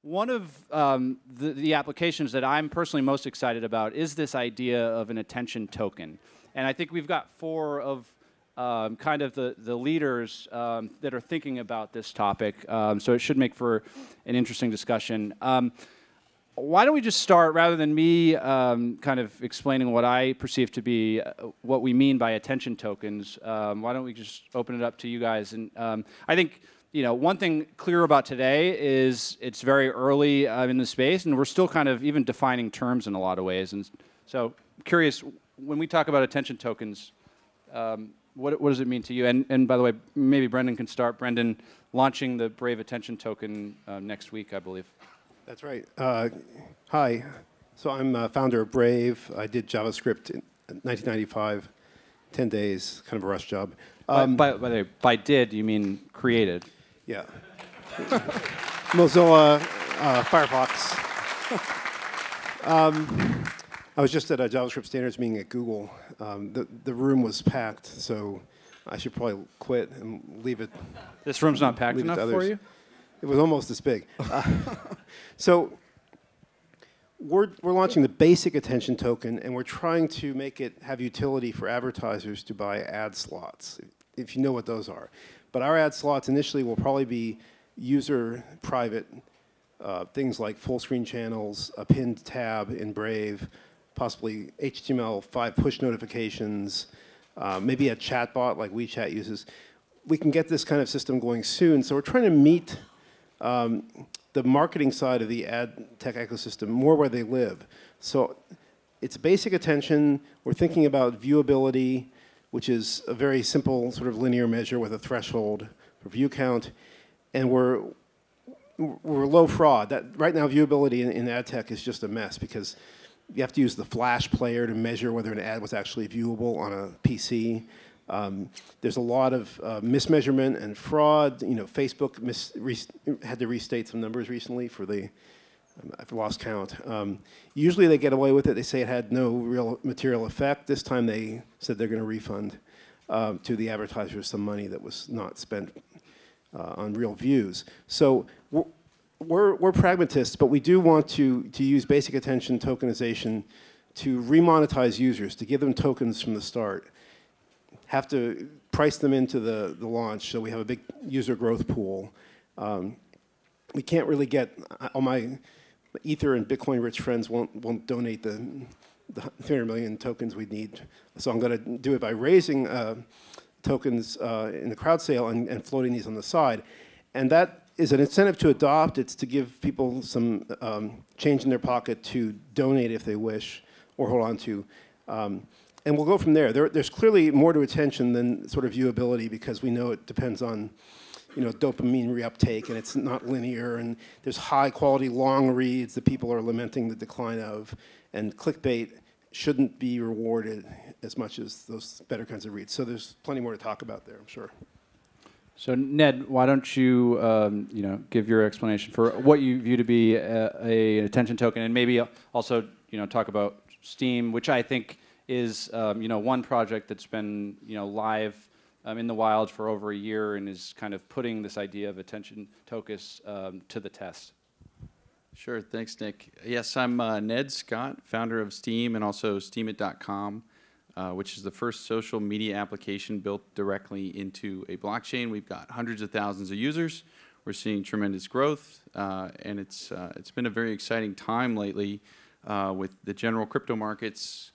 One of the applications that I'm personally most excited about is this idea of an attention token. And I think we've got four of kind of the leaders that are thinking about this topic. So it should make for an interesting discussion. Why don't we just start, rather than me kind of explaining what I perceive to be what we mean by attention tokens, why don't we just open it up to you guys? And I think, one thing clear about today is it's very early in the space, and we're still kind of even defining terms in a lot of ways. And so, curious, when we talk about attention tokens, what does it mean to you? And by the way, maybe Brendan can start. Brendan, launching the Brave Attention Token next week, I believe. That's right. Hi. So I'm founder of Brave. I did JavaScript in 1995, 10 days, kind of a rush job. By the way, by did, you mean created? Yeah. Mozilla, Firefox. I was just at a JavaScript standards meeting at Google. The room was packed, so I should probably quit and leave it. This room's not packed enough for you? It was almost this big. So we're launching the basic attention token, and we're trying to make it have utility for advertisers to buy ad slots, if you know what those are. But our ad slots initially will probably be user private, things like full screen channels, a pinned tab in Brave, possibly HTML5 push notifications, maybe a chatbot like WeChat uses. We can get this kind of system going soon, so we're trying to meet the marketing side of the ad tech ecosystem more where they live. So it's basic attention. We're thinking about viewability, which is a very simple sort of linear measure with a threshold for view count. And we're low fraud. Right now, viewability in ad tech is just a mess because you have to use the Flash player to measure whether an ad was actually viewable on a PC. There's a lot of mismeasurement and fraud. Facebook had to restate some numbers recently for I've lost count. Usually they get away with it. They say it had no real material effect. This time they said they're going to refund to the advertisers some money that was not spent on real views. So we're pragmatists, but we do want to use basic attention tokenization to remonetize users, to give them tokens from the start. Have to price them into the launch, so we have a big user growth pool. We can't really get, all my Ether and Bitcoin-rich friends won't donate the 300 million tokens we need. So I'm going to do it by raising tokens in the crowd sale and floating these on the side. And that is an incentive to adopt. It's to give people some change in their pocket to donate if they wish, or hold on to. And we'll go from there. There's clearly more to attention than sort of viewability because we know it depends on, dopamine reuptake, and it's not linear, and there's high-quality long reads that people are lamenting the decline of, and clickbait shouldn't be rewarded as much as those better kinds of reads. So there's plenty more to talk about there, I'm sure. So Ned, why don't you, give your explanation for what you view to be an attention token, and maybe also, talk about Steam, which I think is one project that's been live in the wild for over a year and is kind of putting this idea of attention tokens to the test. Sure, thanks, Nick. Yes, I'm Ned Scott, founder of Steam and also Steamit.com, which is the first social media application built directly into a blockchain. We've got hundreds of thousands of users. We're seeing tremendous growth, and it's been a very exciting time lately with the general crypto markets.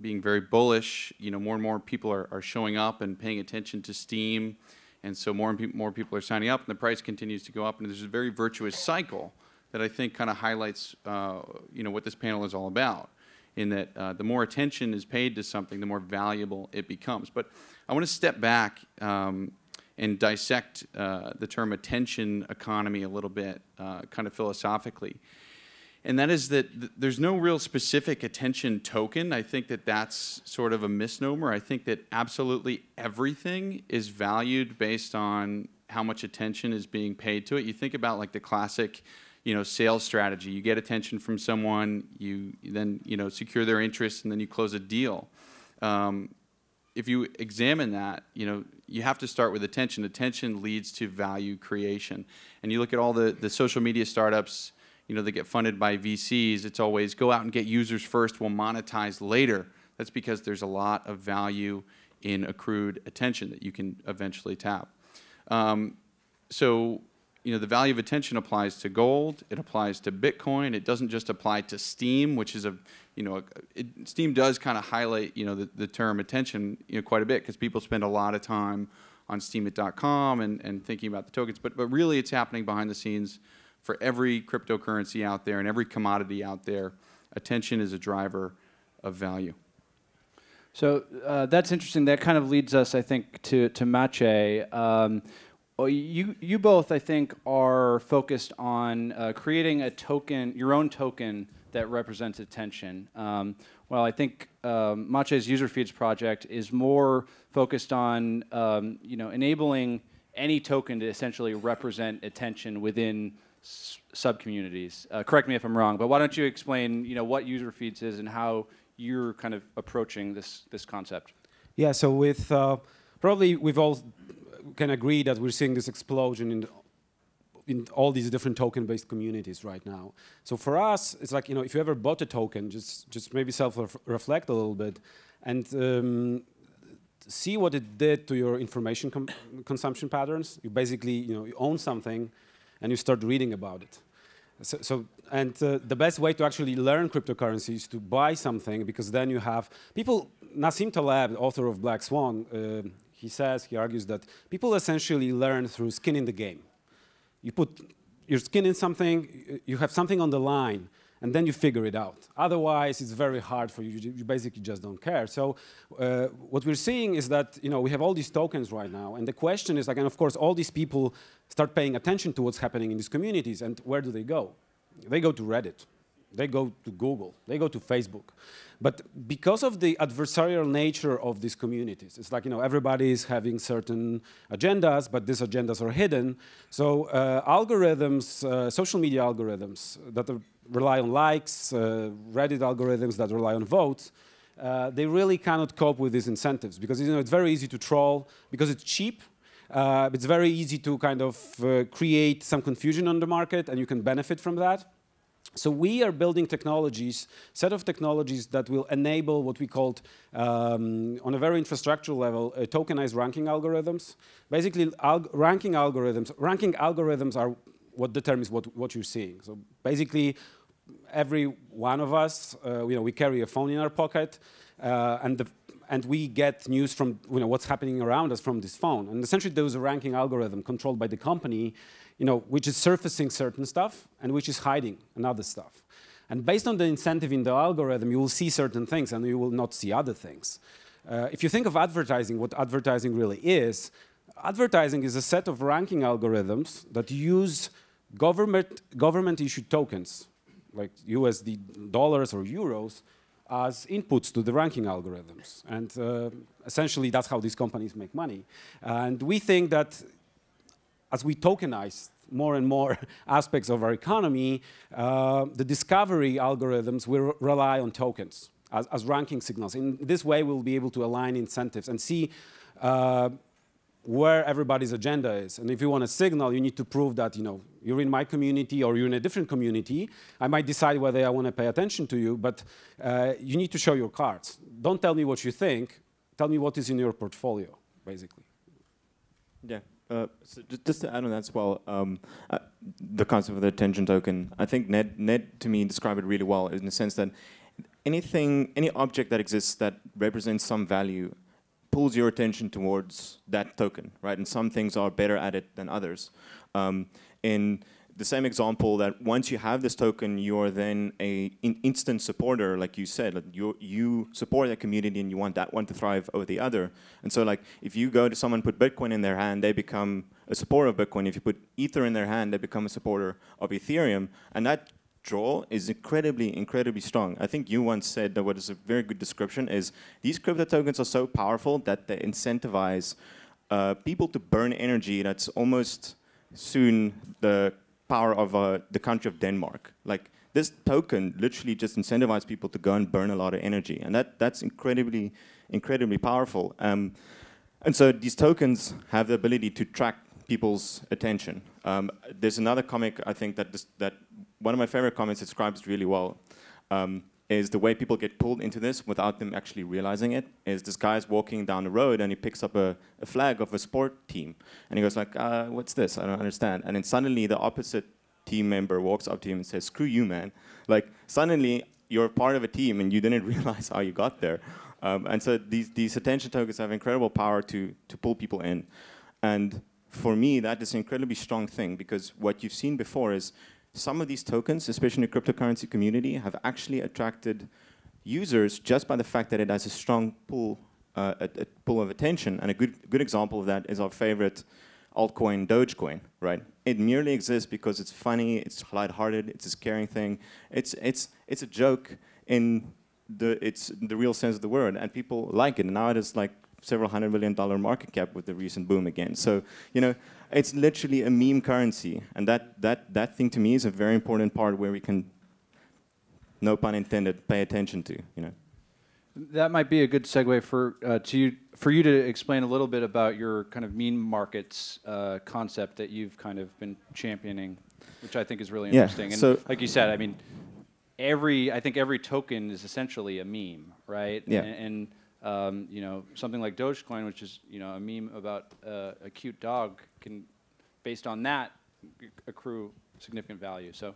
Being very bullish, more and more people are showing up and paying attention to Steam, and so more and more people are signing up, and the price continues to go up, and there's a very virtuous cycle that I think kind of highlights, what this panel is all about, in that the more attention is paid to something, the more valuable it becomes. But I want to step back and dissect the term attention economy a little bit, kind of philosophically. And that is that there's no real specific attention token. I think that that's sort of a misnomer. I think that absolutely everything is valued based on how much attention is being paid to it. You think about like the classic, sales strategy. You get attention from someone, you then, secure their interest, and then you close a deal. If you examine that, you have to start with attention. Attention leads to value creation. And you look at all the social media startups, that get funded by VCs, it's always go out and get users first, we'll monetize later. That's because there's a lot of value in accrued attention that you can eventually tap. So, the value of attention applies to gold, it applies to Bitcoin, it doesn't just apply to Steam, which is Steam does kind of highlight, the term attention, quite a bit, because people spend a lot of time on Steamin.com and thinking about the tokens, but really it's happening behind the scenes for every cryptocurrency out there and every commodity out there. Attention is a driver of value. So that's interesting. That kind of leads us, I think, to Maciej. You both, I think, are focused on creating a token, your own token that represents attention. Well, I think Maciej's User Feeds project is more focused on enabling any token to essentially represent attention within sub-communities. Correct me if I'm wrong, but why don't you explain what User Feeds is and how you're kind of approaching this concept? Yeah, so with probably we've all can agree that we're seeing this explosion in all these different token-based communities right now. So for us, it's like, if you ever bought a token, just maybe self-reflect a little bit and see what it did to your information consumption patterns. You basically, you own something and you start reading about it. The best way to actually learn cryptocurrency is to buy something, because then you have people. Nassim Taleb, the author of Black Swan, he argues that people essentially learn through skin in the game. You put your skin in something, you have something on the line, and then you figure it out. Otherwise, it's very hard for you. You basically just don't care. So what we're seeing is that we have all these tokens right now, and the question is, and of course, all these people start paying attention to what's happening in these communities, and where do they go? They go to Reddit. They go to Google. They go to Facebook. But because of the adversarial nature of these communities, it's like, everybody is having certain agendas, but these agendas are hidden. So algorithms, social media algorithms that rely on likes, Reddit algorithms that rely on votes, they really cannot cope with these incentives, because it's very easy to troll, because it's cheap. It's very easy to kind of create some confusion on the market, and you can benefit from that. So we are building set of technologies that will enable what we called, on a very infrastructural level, tokenized ranking algorithms. Basically, ranking algorithms are what determines what you're seeing. So basically, every one of us, we carry a phone in our pocket, and we get news from what's happening around us from this phone. And essentially, there is a ranking algorithm controlled by the company, which is surfacing certain stuff and which is hiding another stuff. And based on the incentive in the algorithm, you will see certain things and you will not see other things. If you think of advertising, what advertising really is, advertising is a set of ranking algorithms that use government-issued tokens, like USD dollars or euros, as inputs to the ranking algorithms. And essentially, that's how these companies make money. And we think that as we tokenize more and more aspects of our economy, the discovery algorithms will rely on tokens as ranking signals. In this way, we'll be able to align incentives and see where everybody's agenda is. And if you want a signal, you need to prove that you're in my community or you're in a different community. I might decide whether I want to pay attention to you, but you need to show your cards. Don't tell me what you think. Tell me what is in your portfolio, basically. Yeah. So just to add on that as well, the concept of the attention token, I think Ned to me described it really well, in the sense that any object that exists that represents some value pulls your attention towards that token, right? And some things are better at it than others. In the same example, that once you have this token, you're then an instant supporter, like you said. Like you support that community and you want that one to thrive over the other. And so like if you go to someone, put Bitcoin in their hand, they become a supporter of Bitcoin. If you put Ether in their hand, they become a supporter of Ethereum. And that draw is incredibly, incredibly strong. I think you once said that what is a very good description is these crypto tokens are so powerful that they incentivize people to burn energy that's almost soon the power of the country of Denmark. Like this token literally just incentivizes people to go and burn a lot of energy, and that's incredibly, incredibly powerful. And so these tokens have the ability to track people's attention. There's another comic, I think, that one of my favorite comics describes really well, is the way people get pulled into this without them actually realizing it, is this guy's walking down the road and he picks up a flag of a sport team. And he goes like, what's this? I don't understand. And then suddenly the opposite team member walks up to him and says, screw you, man. Like, suddenly you're part of a team and you didn't realize how you got there. And so these attention tokens have incredible power to pull people in. And for me, that is an incredibly strong thing, because what you've seen before is some of these tokens, especially in the cryptocurrency community, have actually attracted users just by the fact that it has a strong pull, a pull of attention. And a good example of that is our favorite altcoin, Dogecoin, right? It merely exists because it's funny, it's lighthearted, it's a scaring thing. It's a joke in the real sense of the word, and people like it. And now it is like several $100 million market cap with the recent boom again. So, you know, it's literally a meme currency, and that thing to me is a very important part where we can, no pun intended, pay attention to. You know, that might be a good segue for you to explain a little bit about your kind of meme markets concept that you've kind of been championing, which I think is really interesting. And so like you said, I mean, I think every token is essentially a meme, right? Yeah. And you know, something like Dogecoin, which is, you know, a meme about a cute dog, can, based on that, accrue significant value. So,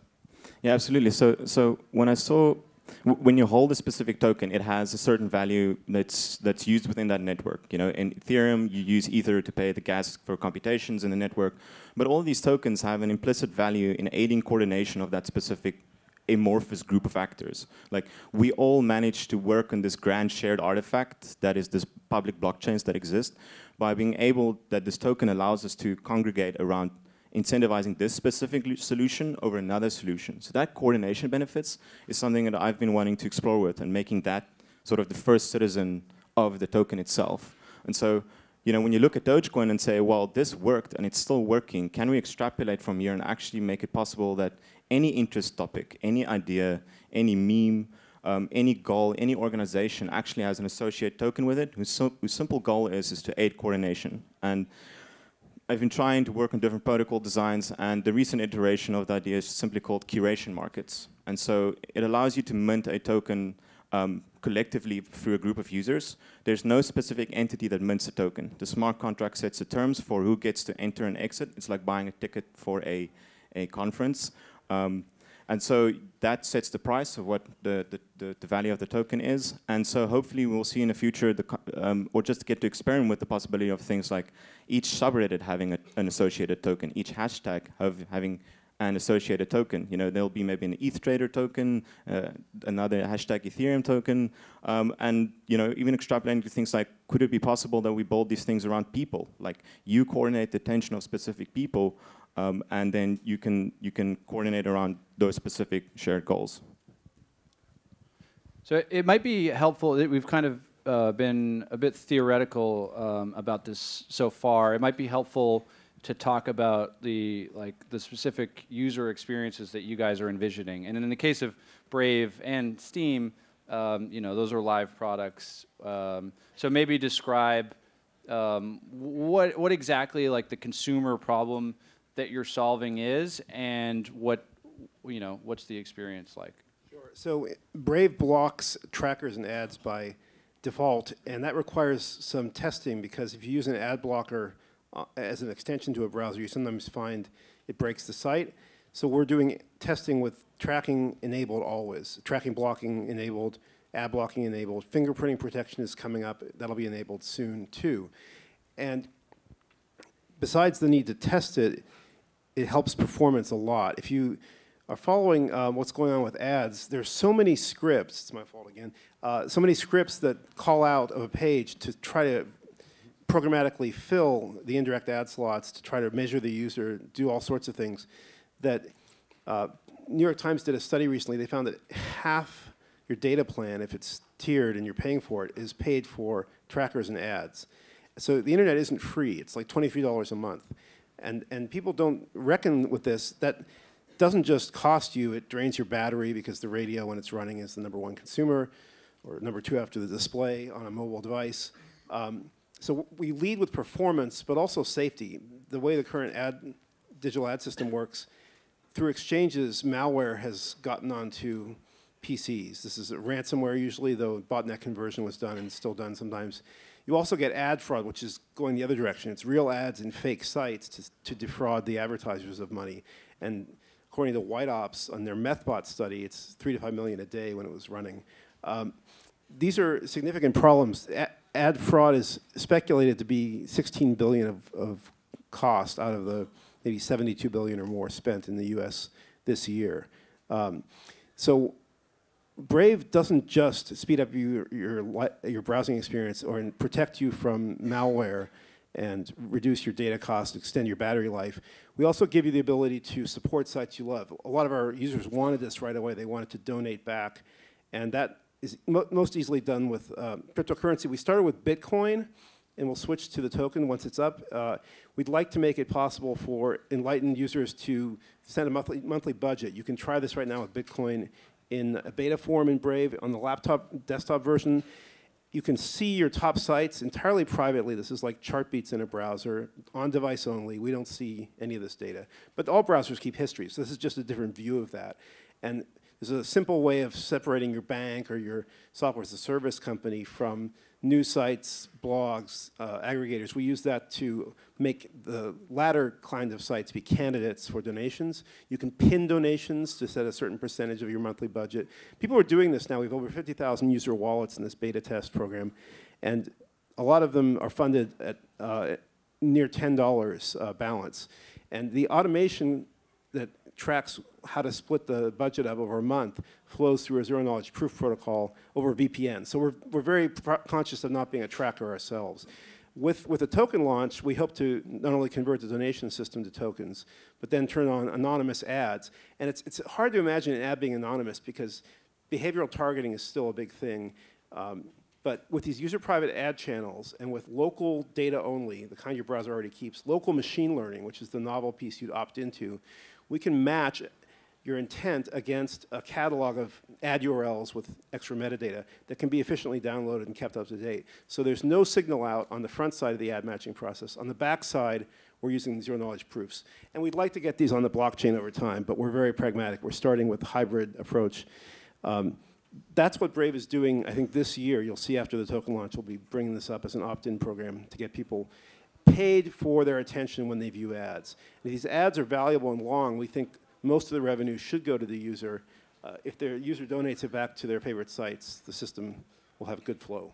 yeah, absolutely. So when I saw, when you hold a specific token, it has a certain value that's used within that network. You know, in Ethereum, you use Ether to pay the gas for computations in the network, but all these tokens have an implicit value in aiding coordination of that specific amorphous group of actors. Like, we all manage to work on this grand shared artifact that is this public blockchains that exist, by being able, that this token allows us to congregate around incentivizing this specific solution over another solution. So that coordination benefits is something that I've been wanting to explore with, and making that sort of the first citizen of the token itself. And so, you know, when you look at Dogecoin and say, well, this worked and it's still working, can we extrapolate from here and actually make it possible that any interest topic, any idea, any meme, any goal, any organization actually has an associated token with it whose simple goal is to aid coordination. And I've been trying to work on different protocol designs, and the recent iteration of the idea is simply called curation markets. And so it allows you to mint a token collectively through a group of users. There's no specific entity that mints a token. The smart contract sets the terms for who gets to enter and exit. It's like buying a ticket for a conference. And so that sets the price of what the value of the token is. And so hopefully we'll see in the future, or just get to experiment with the possibility of things like each subreddit having an associated token, each hashtag having an associated token. You know, there'll be maybe an ETH trader token, another hashtag Ethereum token, and, you know, even extrapolating to things like, could it be possible that we build these things around people? Like, you coordinate the attention of specific people, and then you can coordinate around those specific shared goals. So it might be helpful that we've kind of been a bit theoretical about this so far. It might be helpful to talk about the specific user experiences that you guys are envisioning. And in the case of Brave and Steam, you know, those are live products. So maybe describe what exactly, like, the consumer problem that you're solving is, and what's the experience like? Sure. So Brave blocks trackers and ads by default, and that requires some testing, because if you use an ad blocker as an extension to a browser, you sometimes find it breaks the site. So we're doing testing with tracking enabled always, tracking blocking enabled, ad blocking enabled. Fingerprinting protection is coming up. That'll be enabled soon too. And besides the need to test it, it helps performance a lot. If you are following what's going on with ads, there's so many scripts, it's my fault again, so many scripts that call out of a page to try to programmatically fill the indirect ad slots, to try to measure the user, do all sorts of things, that New York Times did a study recently. They found that half your data plan, if it's tiered and you're paying for it, is paid for trackers and ads. So the internet isn't free. It's like $23 a month. And people don't reckon with this. That doesn't just cost you, it drains your battery, because the radio, when it's running, is the #1 consumer, or #2 after the display on a mobile device. So we lead with performance, but also safety. The way the current digital ad system works, through exchanges, malware has gotten onto PCs. This is a ransomware usually, though botnet conversion was done and still done sometimes. You also get ad fraud, which is going the other direction. It's real ads in fake sites to defraud the advertisers of money. And according to White Ops, on their MethBot study, it's 3 to 5 million a day when it was running. These are significant problems. Ad fraud is speculated to be 16 billion of cost out of the maybe 72 billion or more spent in the US this year. So Brave doesn't just speed up your browsing experience or protect you from malware and reduce your data cost, extend your battery life. We also give you the ability to support sites you love. A lot of our users wanted this right away. They wanted to donate back. And that is most easily done with cryptocurrency. We started with Bitcoin, and we'll switch to the token once it's up. We'd like to make it possible for enlightened users to send a monthly budget. You can try this right now with Bitcoin in a beta form in Brave. On the laptop, desktop version, you can see your top sites entirely privately. This is like Chartbeats in a browser, on device only. We don't see any of this data. But all browsers keep history, so this is just a different view of that. And there's a simple way of separating your bank or your software as a service company from news sites, blogs, aggregators. We use that to make the latter kind of sites be candidates for donations. You can pin donations to set a certain percentage of your monthly budget. People are doing this now. We have over 50,000 user wallets in this beta test program. And a lot of them are funded at near $10 balance. And the automation that tracks how to split the budget up over a month flows through a zero-knowledge proof protocol over VPN. So we're very conscious of not being a tracker ourselves. With the token launch, we hope to not only convert the donation system to tokens, but then turn on anonymous ads. And it's hard to imagine an ad being anonymous because behavioral targeting is still a big thing. But with these user-private ad channels and with local data only, the kind your browser already keeps, local machine learning, which is the novel piece you'd opt into, we can match your intent against a catalog of ad URLs with extra metadata that can be efficiently downloaded and kept up to date. So there's no signal out on the front side of the ad matching process. On the back side, we're using zero-knowledge proofs. And we'd like to get these on the blockchain over time, but we're very pragmatic. We're starting with a hybrid approach. That's what Brave is doing, I think, this year. You'll see after the token launch, we'll be bringing this up as an opt-in program to get people paid for their attention when they view ads. And these ads are valuable and long. We think most of the revenue should go to the user. If their user donates it back to their favorite sites, the system will have good flow.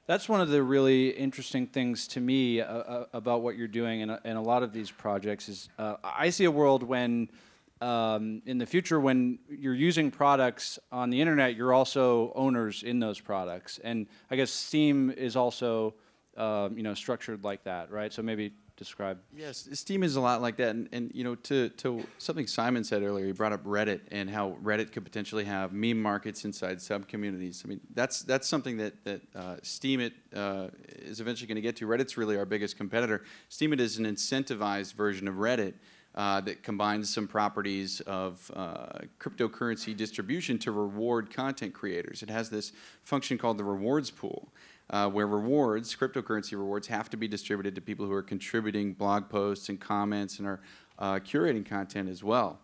That's one of the really interesting things to me about what you're doing in a lot of these projects is I see a world when in the future when you're using products on the internet, you're also owners in those products. And I guess Steam is also structured like that, right? So maybe describe. Yes, Steam is a lot like that, and to something Simon said earlier, he brought up Reddit and how Reddit could potentially have meme markets inside sub-communities. I mean, that's something that Steemit is eventually going to get to. Reddit's really our biggest competitor. Steemit is an incentivized version of Reddit that combines some properties of cryptocurrency distribution to reward content creators. It has this function called the rewards pool. Where rewards, cryptocurrency rewards, have to be distributed to people who are contributing blog posts and comments and are curating content as well.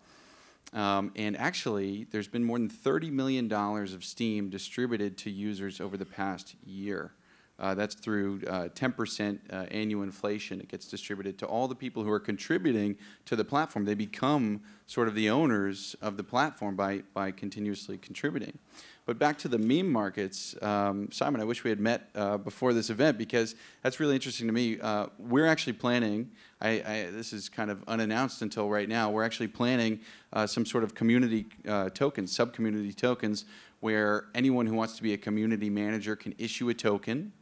And actually, there's been more than $30 million of Steam distributed to users over the past year. That's through 10% annual inflation. It gets distributed to all the people who are contributing to the platform. They become sort of the owners of the platform by continuously contributing. But back to the meme markets, Simon, I wish we had met before this event because that's really interesting to me. We're actually planning, this is kind of unannounced until right now, we're actually planning some sort of community tokens, sub-community tokens, where anyone who wants to be a community manager can issue a token,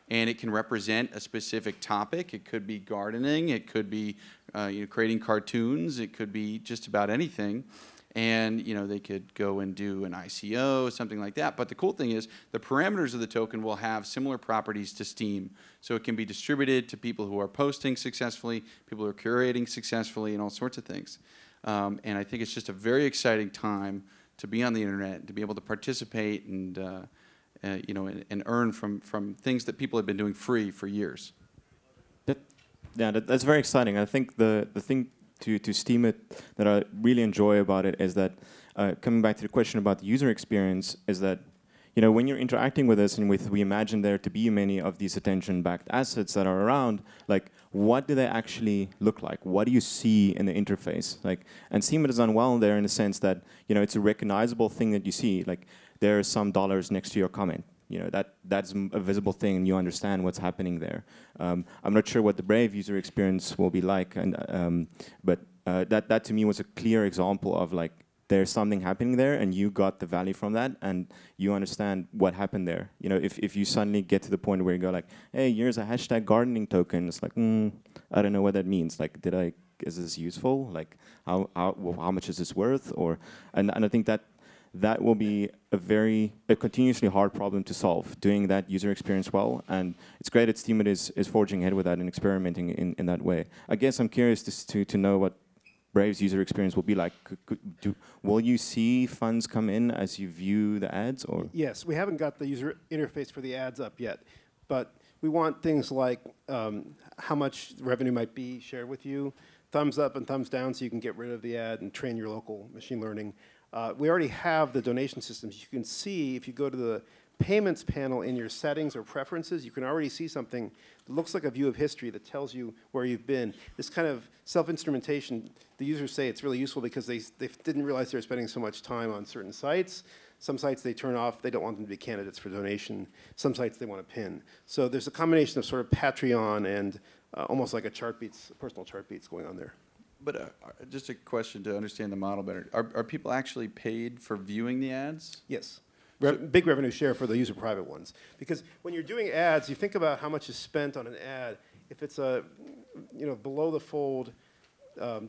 and it can represent a specific topic. It could be gardening, it could be creating cartoons, it could be just about anything. And they could go and do an ICO, something like that. But the cool thing is the parameters of the token will have similar properties to Steam. So it can be distributed to people who are posting successfully, people who are curating successfully, and all sorts of things. And I think it's just a very exciting time to be on the internet, to be able to participate and and earn from things that people have been doing free for years. That's very exciting. I think the thing to Steam it that I really enjoy about it is that coming back to the question about the user experience is that when you're interacting with us and we imagine there to be many of these attention-backed assets that are around, like what do they actually look like? What do you see in the interface? And Steam it is done well there in the sense that it's a recognizable thing that you see. Like there are some dollars next to your comment. That's a visible thing, and you understand what's happening there. I'm not sure what the Brave user experience will be like, but that to me was a clear example of like there's something happening there, and you got the value from that, and you understand what happened there. If you suddenly get to the point where you go like, hey, here's a hashtag gardening token, it's like, I don't know what that means. Like, is this useful? Like, how much is this worth? And I think that will be a continuously hard problem to solve, doing that user experience well. And it's great that Steam is forging ahead with that and experimenting in that way. I guess I'm curious to know what Brave's user experience will be like. Will you see funds come in as you view the ads? Or Yes, we haven't got the user interface for the ads up yet, but we want things like how much revenue might be shared with you, thumbs up and thumbs down so you can get rid of the ad and train your local machine learning. We already have the donation systems. You can see if you go to the payments panel in your settings or preferences, you can already see something that looks like a view of history that tells you where you've been. This kind of self-instrumentation, the users say it's really useful because they didn't realize they were spending so much time on certain sites. Some sites they turn off, they don't want them to be candidates for donation. Some sites they want to pin. So there's a combination of sort of Patreon and almost like a personal chart beats going on there. But just a question to understand the model better. Are people actually paid for viewing the ads? Yes. Big revenue share for the user private ones. Because when you're doing ads, you think about how much is spent on an ad. If it's a below the fold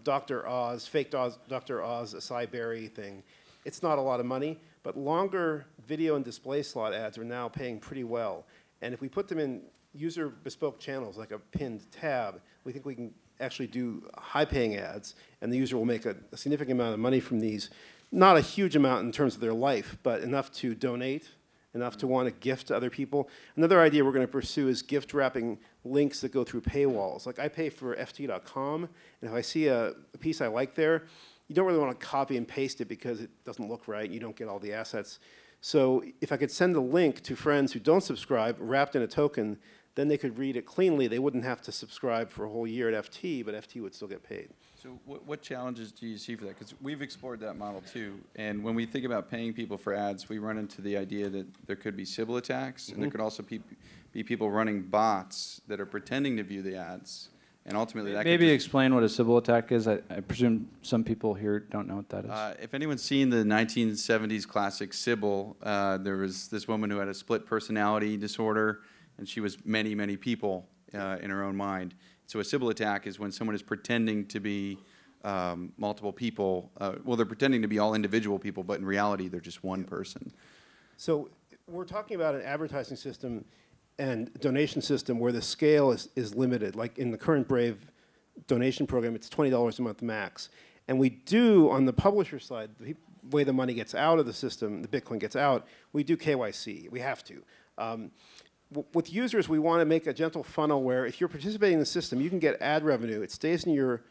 Dr. Oz, fake Dr. Oz acai berry thing, it's not a lot of money. But longer video and display slot ads are now paying pretty well. And if we put them in user bespoke channels like a pinned tab, we think we can actually do high-paying ads, and the user will make a significant amount of money from these. Not a huge amount in terms of their life, but enough to donate, enough to want to gift to other people. Another idea we're going to pursue is gift wrapping links that go through paywalls. Like I pay for ft.com, and if I see a piece I like there, you don't really want to copy and paste it because it doesn't look right, you don't get all the assets. So if I could send a link to friends who don't subscribe, wrapped in a token, then they could read it cleanly. They wouldn't have to subscribe for a whole year at FT, but FT would still get paid. So what challenges do you see for that? Because we've explored that model too. And when we think about paying people for ads, we run into the idea that there could be Sybil attacks, and there could also be people running bots that are pretending to view the ads. And ultimately that Maybe could explain what a Sybil attack is. I presume some people here don't know what that is. if anyone's seen the 1970s classic Sybil, there was this woman who had a split personality disorder, and she was many, many people in her own mind. So a Sybil attack is when someone is pretending to be multiple people. Well, they're pretending to be all individual people, but in reality, they're just one person. So we're talking about an advertising system and donation system where the scale is limited. Like in the current Brave donation program, it's $20 a month max. And we do, on the publisher side, the way the money gets out of the system, the Bitcoin gets out, we do KYC. We have to. With users, we want to make a gentle funnel where if you're participating in the system, you can get ad revenue. It stays in your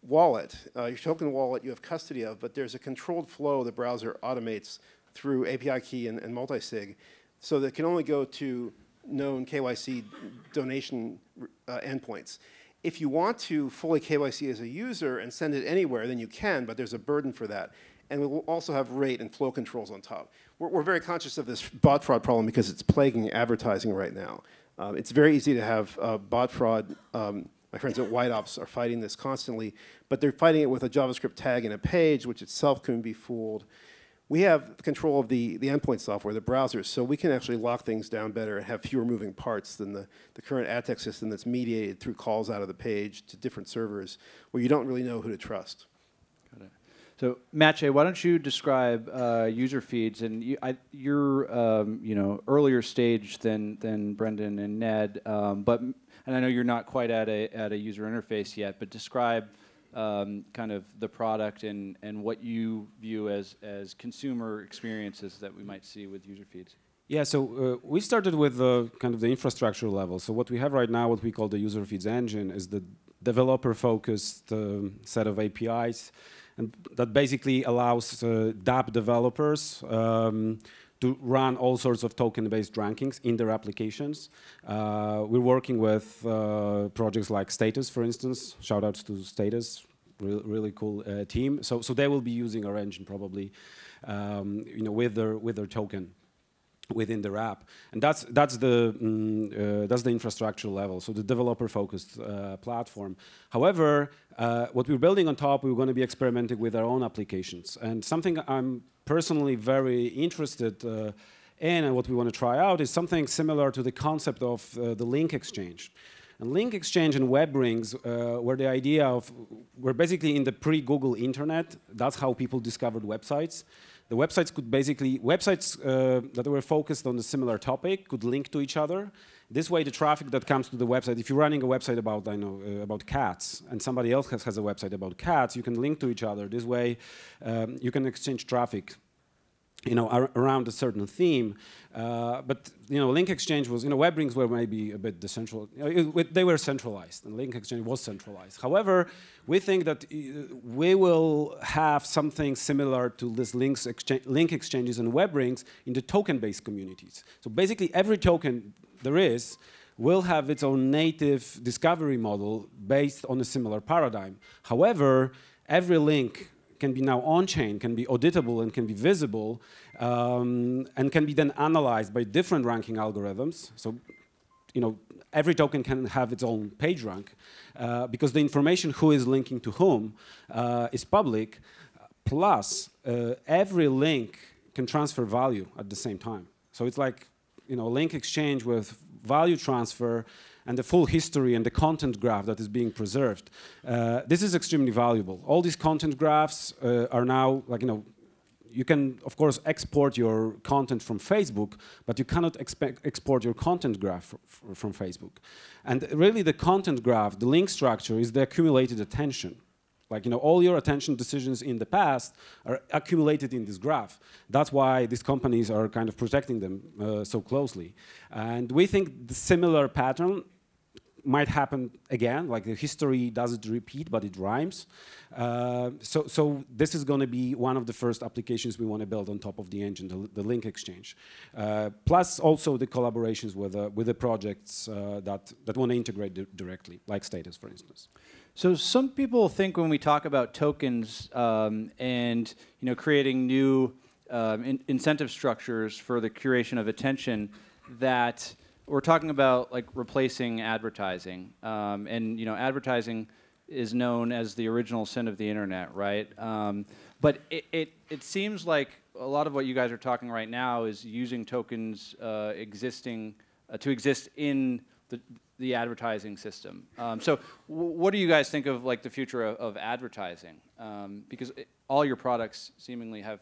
wallet, your token wallet you have custody of, but there's a controlled flow the browser automates through API key and multisig, so that it can only go to known KYC donation endpoints. If you want to fully KYC as a user and send it anywhere, then you can, but there's a burden for that. And we will also have rate and flow controls on top. We're very conscious of this bot fraud problem because it's plaguing advertising right now. It's very easy to have bot fraud. My friends at White Ops are fighting this constantly, but they're fighting it with a JavaScript tag in a page, which itself can be fooled. We have control of the endpoint software, the browsers, so we can actually lock things down better and have fewer moving parts than the current ad tech system that's mediated through calls out of the page to different servers where you don't really know who to trust. Got it. So, Maciej, why don't you describe user feeds? And you're earlier stage than Brendan and Ned, and I know you're not quite at a user interface yet. But describe kind of the product and what you view as consumer experiences that we might see with user feeds. Yeah, so we started with kind of the infrastructure level. So what we have right now, what we call the user feeds engine, is the developer-focused set of APIs, and that basically allows dApp developers to run all sorts of token-based rankings in their applications. We're working with projects like Status, for instance. Shout outs to Status, really cool team. So they will be using our engine probably, with their token within their app, and that's the infrastructure level. So the developer-focused platform. However, what we're building on top, we're going to be experimenting with our own applications, and something I'm personally very interested in, and what we want to try out is something similar to the concept of the link exchange. And link exchange and web rings were the idea of, we're basically in the pre-Google internet. That's how people discovered websites. The websites could basically, that were focused on a similar topic could link to each other. This way, the traffic that comes to the website, if you're running a website about, about cats, and somebody else has a website about cats, you can link to each other. This way, you can exchange traffic, around a certain theme. But link exchange was, web rings were maybe a bit decentralized. They were centralized, and link exchange was centralized. However, we think that we will have something similar to this link exchanges and web rings in the token-based communities. So basically, every token there is will have its own native discovery model based on a similar paradigm. However, every link can be now on-chain, can be auditable, and can be visible, and can be then analyzed by different ranking algorithms. So, every token can have its own page rank, because the information who is linking to whom is public, plus every link can transfer value at the same time. So it's like, link exchange with value transfer and the full history and the content graph that is being preserved. This is extremely valuable. All these content graphs are now, you can, of course, export your content from Facebook, but you cannot export your content graph from Facebook. And really the content graph, the link structure, is the accumulated attention. All your attention decisions in the past are accumulated in this graph. That's why these companies are kind of protecting them so closely. And we think the similar pattern might happen again, like the history doesn't repeat, but it rhymes. So this is going to be one of the first applications we want to build on top of the engine, the link exchange. Plus also the collaborations with the projects that want to integrate directly, like Status, for instance. So some people think when we talk about tokens and creating new incentive structures for the curation of attention, that we're talking about replacing advertising, and advertising is known as the original sin of the internet, right? But it seems like a lot of what you guys are talking right now is using tokens to exist in the advertising system. So what do you guys think of the future of advertising? Because all your products seemingly have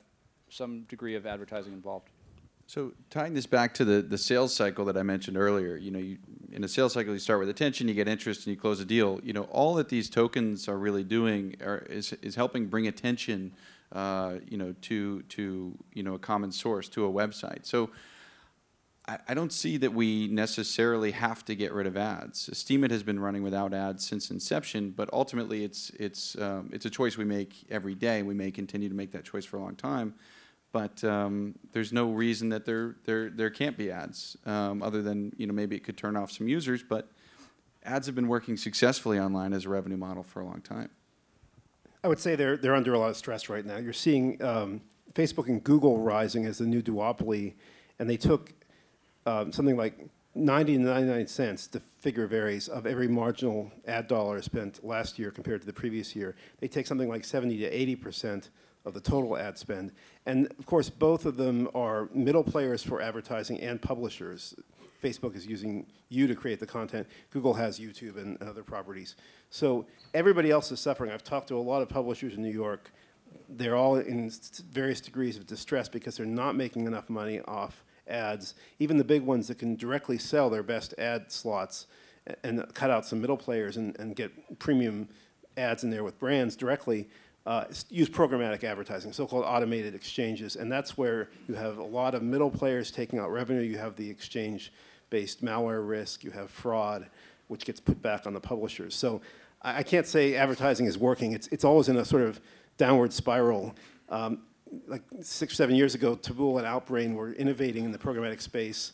some degree of advertising involved. So tying this back to the sales cycle that I mentioned earlier, in a sales cycle you start with attention, you get interest, and you close a deal. All that these tokens are really doing is helping bring attention, to a common source, to a website. So I don't see that we necessarily have to get rid of ads. Steamin has been running without ads since inception, but ultimately it's a choice we make every day. We may continue to make that choice for a long time. But there's no reason that there can't be ads, other than maybe it could turn off some users. But ads have been working successfully online as a revenue model for a long time. I would say they're under a lot of stress right now. You're seeing Facebook and Google rising as the new duopoly, and they took something like 90 to 99 cents, the figure varies, of every marginal ad dollar spent last year compared to the previous year. They take something like 70 to 80% of the total ad spend. And of course, both of them are middle players for advertising and publishers. Facebook is using you to create the content. Google has YouTube and other properties. So everybody else is suffering. I've talked to a lot of publishers in New York. They're all in various degrees of distress because they're not making enough money off ads. Even the big ones that can directly sell their best ad slots and cut out some middle players and get premium ads in there with brands directly use programmatic advertising, so-called automated exchanges, and that's where you have a lot of middle players taking out revenue. You have the exchange-based malware risk. You have fraud, which gets put back on the publishers. So I can't say advertising is working. It's always in a sort of downward spiral. Like 6 or 7 years ago, Taboola and Outbrain were innovating in the programmatic space,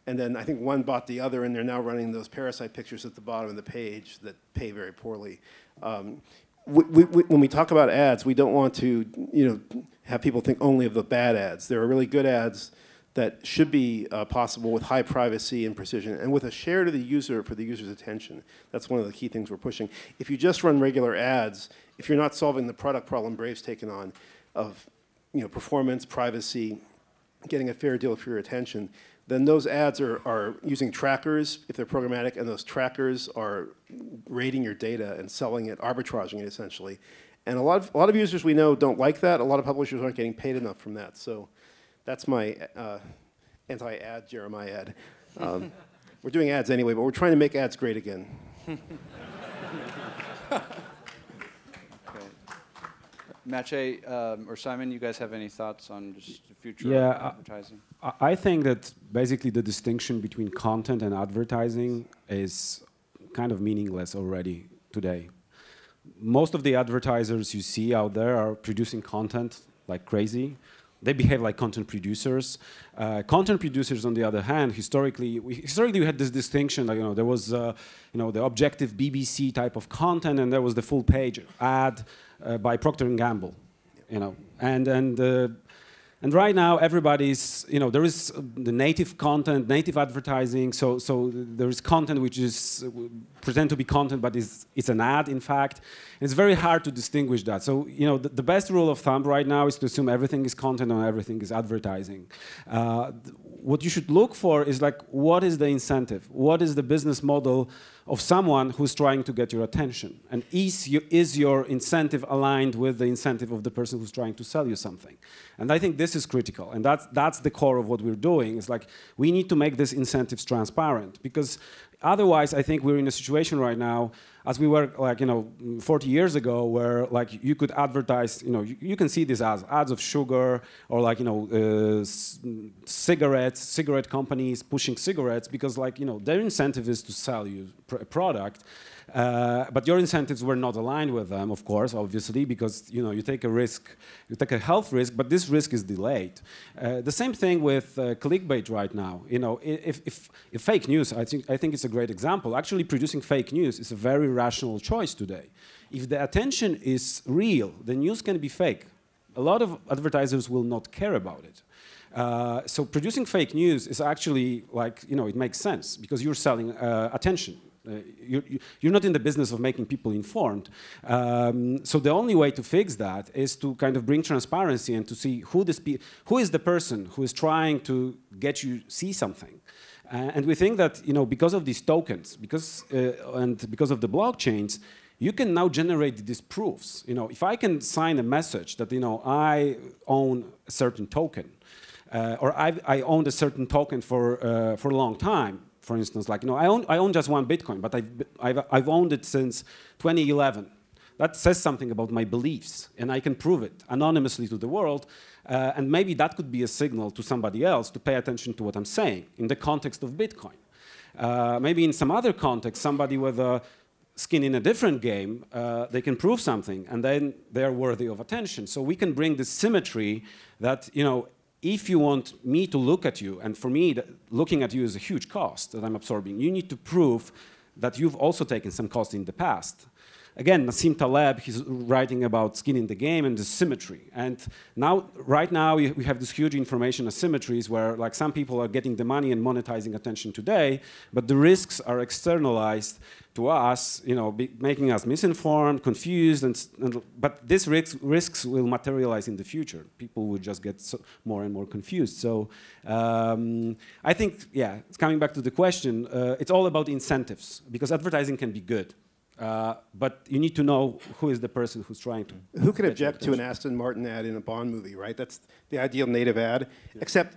and then I think one bought the other, and they're now running those parasite pictures at the bottom of the page that pay very poorly. When we talk about ads, we don't want to, have people think only of the bad ads. There are really good ads that should be possible with high privacy and precision, and with a share to the user for the user's attention. That's one of the key things we're pushing. If you just run regular ads, if you're not solving the product problem Brave's taken on of performance, privacy, getting a fair deal for your attention, then those ads are using trackers, if they're programmatic, and those trackers are rating your data and selling it, arbitraging it essentially. And a lot of users we know don't like that. A lot of publishers aren't getting paid enough from that. So that's my anti-ad Jeremiah ad. We're doing ads anyway, but we're trying to make ads great again. Maciej or Simon, you guys have any thoughts on just the future of advertising? I think that basically the distinction between content and advertising is kind of meaningless already today. Most of the advertisers you see out there are producing content like crazy. They behave like content producers. Content producers, on the other hand, historically we had this distinction. Like, there was the objective BBC type of content, and there was the full page ad by Procter & Gamble, and right now everybody's, there is the native content, native advertising. So there is content which is pretend to be content, but it's an ad in fact. And it's very hard to distinguish that. So the best rule of thumb right now is to assume everything is content and everything is advertising. What you should look for is like, what is the incentive? What is the business model of someone who's trying to get your attention? And is your incentive aligned with the incentive of the person who's trying to sell you something? And I think this is critical. And that's the core of what we're doing. It's like, we need to make these incentives transparent, because otherwise, I think we're in a situation right now, as we were 40 years ago, where like you could advertise, you can see these ads of sugar, or like cigarette companies pushing cigarettes, because their incentive is to sell you a product. But your incentives were not aligned with them, of course, obviously, because you take a risk, you take a health risk, but this risk is delayed. The same thing with clickbait right now. If fake news, I think it's a great example. Actually, producing fake news is a very rational choice today. If the attention is real, the news can be fake. A lot of advertisers will not care about it. So producing fake news is actually it makes sense, because you're selling attention. You're not in the business of making people informed. So the only way to fix that is to kind of bring transparency and to see who is the person who is trying to get you see something. And we think that because of these tokens, and because of the blockchains, you can now generate these proofs. If I can sign a message that I own a certain token, or I owned a certain token for a long time. For instance, I own just one Bitcoin, but I've owned it since 2011. That says something about my beliefs, and I can prove it anonymously to the world. And maybe that could be a signal to somebody else to pay attention to what I'm saying in the context of Bitcoin. Maybe in some other context, somebody with a skin in a different game, they can prove something, and then they are worthy of attention. So we can bring this symmetry that, if you want me to look at you, and for me, looking at you is a huge cost that I'm absorbing, you need to prove that you've also taken some cost in the past. Again, Nassim Taleb, he's writing about skin in the game and the symmetry. And right now, we have this huge information asymmetries where some people are getting the money and monetizing attention today, but the risks are externalized to us, making us misinformed, confused, but these risks will materialize in the future. People will just get more and more confused. So I think, it's coming back to the question, it's all about incentives, because advertising can be good. But you need to know who is the person who's trying to. Who can object to an Aston Martin ad in a Bond movie, right? That's the ideal native ad. Yeah. Except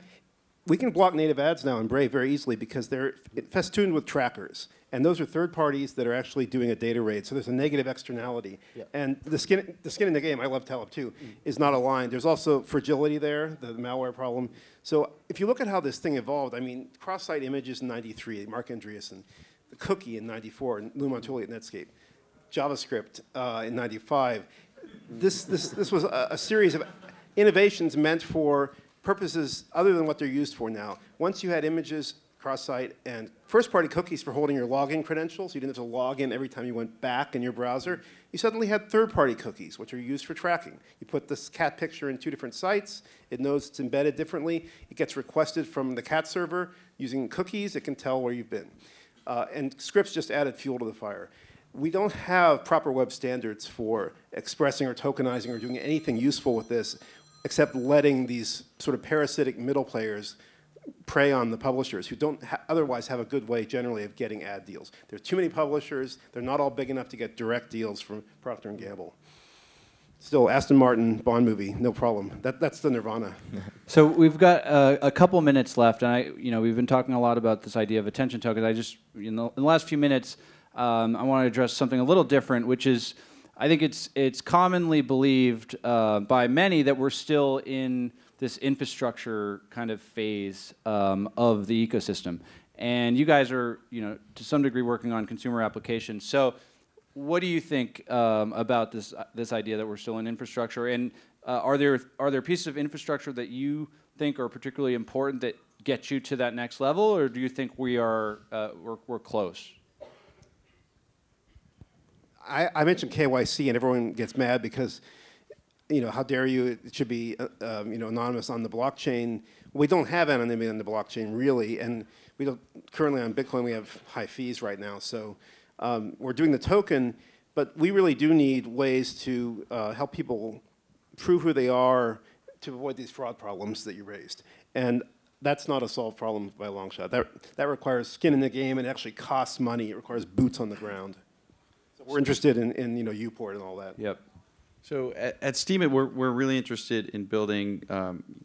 we can block native ads now in Brave very easily because they're festooned with trackers. And those are third parties that are actually doing a data raid. So there's a negative externality. Yeah. And the skin in the game, I love Taleb too, is not aligned. There's also fragility there, the malware problem. So if you look at how this thing evolved, I mean, cross-site images in 93, Mark Andreessen, the cookie in 94, and Lou Montulli at Netscape, JavaScript in 95. This was a series of innovations meant for purposes other than what they're used for now. Once you had images, cross-site, and first-party cookies for holding your login credentials, you didn't have to log in every time you went back in your browser. You suddenly had third-party cookies, which are used for tracking. You put this cat picture in 2 different sites. It knows it's embedded differently. It gets requested from the cat server. Using cookies, it can tell where you've been. And scripts just added fuel to the fire. We don't have proper web standards for expressing or tokenizing or doing anything useful with this, except letting these sort of parasitic middle players prey on the publishers who don't otherwise have a good way generally of getting ad deals. There are too many publishers. They're not all big enough to get direct deals from Procter & Gamble. Still, Aston Martin, Bond movie, no problem. That's the nirvana. So we've got a couple minutes left, and we've been talking a lot about this idea of attention tokens. I just, in the last few minutes, I want to address something a little different, which is, I think it's commonly believed by many that we're still in this infrastructure kind of phase of the ecosystem, and you guys are, to some degree working on consumer applications. So, what do you think about this idea that we're still in infrastructure? And are there pieces of infrastructure that you think are particularly important that get you to that next level, or do you think we're close? I mentioned KYC, and everyone gets mad because, how dare you? It should be, anonymous on the blockchain. We don't have anonymity on the blockchain, really, and we don't. Currently on Bitcoin, we have high fees right now, so we're doing the token, but we really do need ways to help people prove who they are to avoid these fraud problems that you raised. And that's not a solved problem by a long shot. That requires skin in the game, and it actually costs money. It requires boots on the ground. So we're interested in Uport and all that. Yep. So at Steamin, we're really interested in building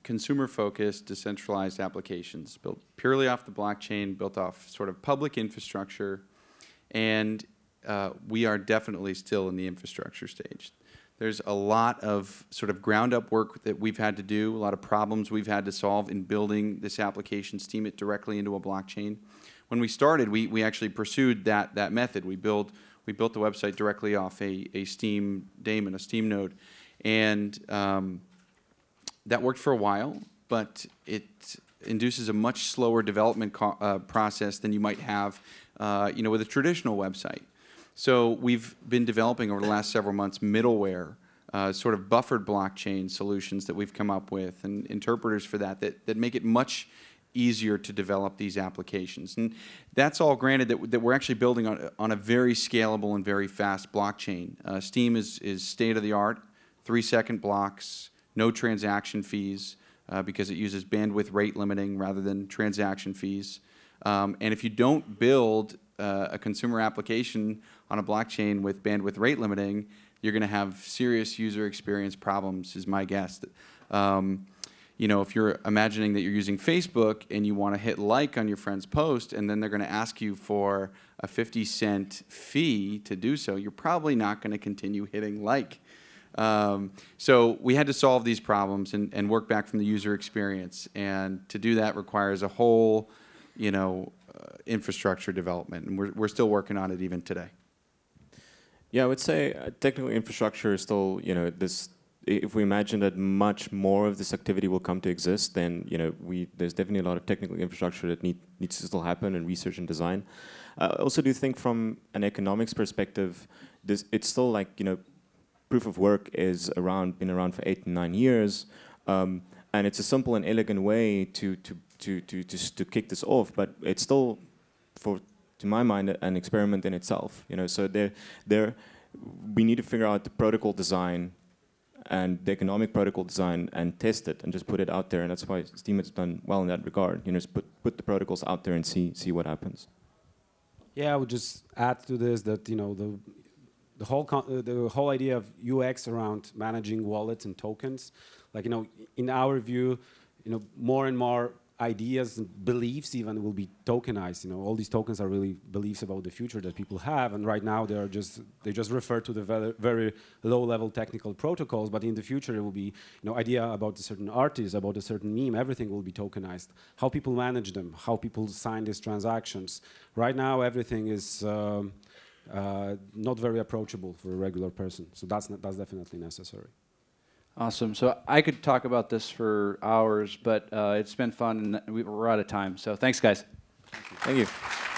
consumer-focused, decentralized applications built purely off the blockchain, built off sort of public infrastructure, and we are definitely still in the infrastructure stage. There's a lot of sort of ground-up work that we've had to do, a lot of problems we've had to solve in building this application, Steamit directly into a blockchain. When we started, we actually pursued that method. We built the website directly off a Steam daemon, a Steam node, and that worked for a while, but it induces a much slower development process than you might have, with a traditional website. So we've been developing over the last several months middleware, sort of buffered blockchain solutions that we've come up with, and interpreters for that make it much easier to develop these applications. And that's all granted that we're actually building on a very scalable and very fast blockchain. Steam is state-of-the-art, 3-second blocks, no transaction fees, because it uses bandwidth rate limiting rather than transaction fees. And if you don't build a consumer application on a blockchain with bandwidth rate limiting, you're going to have serious user experience problems, is my guess. If you're imagining that you're using Facebook and you want to hit like on your friend's post, and then they're going to ask you for a 50-cent fee to do so, you're probably not going to continue hitting like. So we had to solve these problems and work back from the user experience. And to do that requires a whole, infrastructure development. And we're still working on it even today. Yeah, I would say technical infrastructure is still, if we imagine that much more of this activity will come to exist, then there's definitely a lot of technical infrastructure that needs to still happen in research and design. I also do think from an economics perspective, it's still like proof of work is been around for 8 to 9 years, and it's a simple and elegant way to kick this off. But it's still, to my mind, an experiment in itself. So we need to figure out the protocol design and the economic protocol design and test it and just put it out there. And that's why Steam has done well in that regard. Just put the protocols out there and see what happens. Yeah, I would just add to this that the whole idea of UX around managing wallets and tokens, like in our view, more and more ideas and beliefs even will be tokenized. All these tokens are really beliefs about the future that people have, and right now they just refer to the very low-level technical protocols. But in the future, there will be idea about a certain artist, about a certain meme. Everything will be tokenized. How people manage them, how people sign these transactions. Right now, everything is not very approachable for a regular person. So that's definitely necessary. Awesome. So I could talk about this for hours, but it's been fun, and we're out of time. So thanks, guys. Thank you.